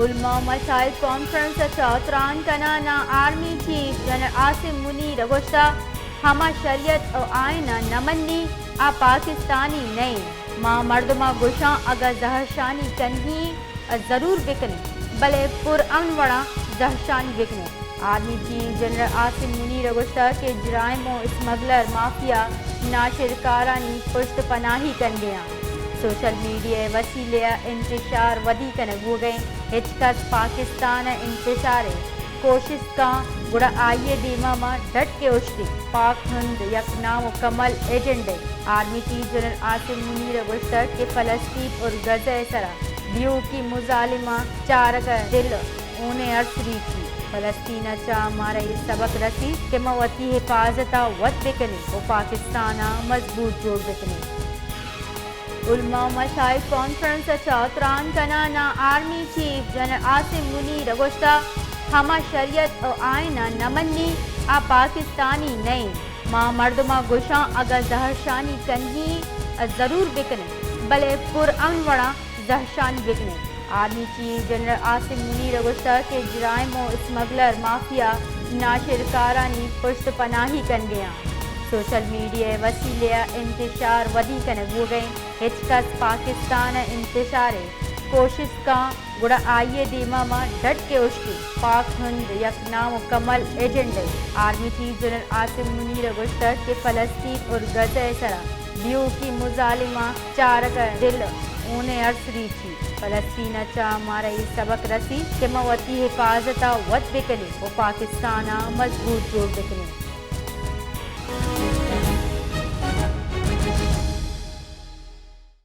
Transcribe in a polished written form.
علماء مسائل کانفرنس چوتران کنانا army chief general Asim Munir گوشتا ہما شریعت و آئین نمنی آ پاکستانی نہیں ماں مردمہ گوشاں اگر زہرشانی کنہی ضرور بکنے بلے پر امن وڑا زہرشانی بکنے army chief general Asim Munir گوشتا کہ جرائم و اسمگلر مافیا ناشر کارانی پشت پناہی کن گیا سوشل میڈیا وسیلے انتشار ودیک نگو گئے ہچکس پاکستان انتشار کوشش کا گڑا آئیے دیما ماں ڈٹ کے اچھتی پاک ہند یک نامکمل ایجنڈے army chief general Asim Munir گوشتا کہ فلسطین اور غزہ سرا دیو کی مظالمہ چارک دل اونے ارسری تھی فلسطین چا مارے سبق رسی کہ موتی حفاظتہ ود بکنے و پاکستانہ مضبوط جوڑ بکنے علماء مسائل کانفرنس چوتران کنانا army chief general Asim Munir گوشتا ہما شریعت و آئین نمنی آ پاکستانی نہیں ماں مردمہ گوشاں اگر زہرشانی کنہی ضرور بکنے بلے پر امن وڑا زہرشانی بکنے army chief general Asim Munir گوشتا کہ جرائم و اسمگلر مافیا ناشر کارانی پشت پناہی کن گیا سوشل میڈیا وسیلے انتشار ودیک نگو گئے ہچکس پاکستان انتشار کوشش کا گڑا آئیے دیما ماں ڈٹ کے اچھتی پاک ہند یک نامکمل ایجنڈے army chief general Asim Munir گوشتا کہ فلسطین اور غزہ سرا دیو کی مظالمہ چارک دل اونے ارسری تھی فلسطین چا مارے سبق رسی کہ موتی حفاظتہ ود بکنے و پاکستانہ مضبوط جوڑ بکنے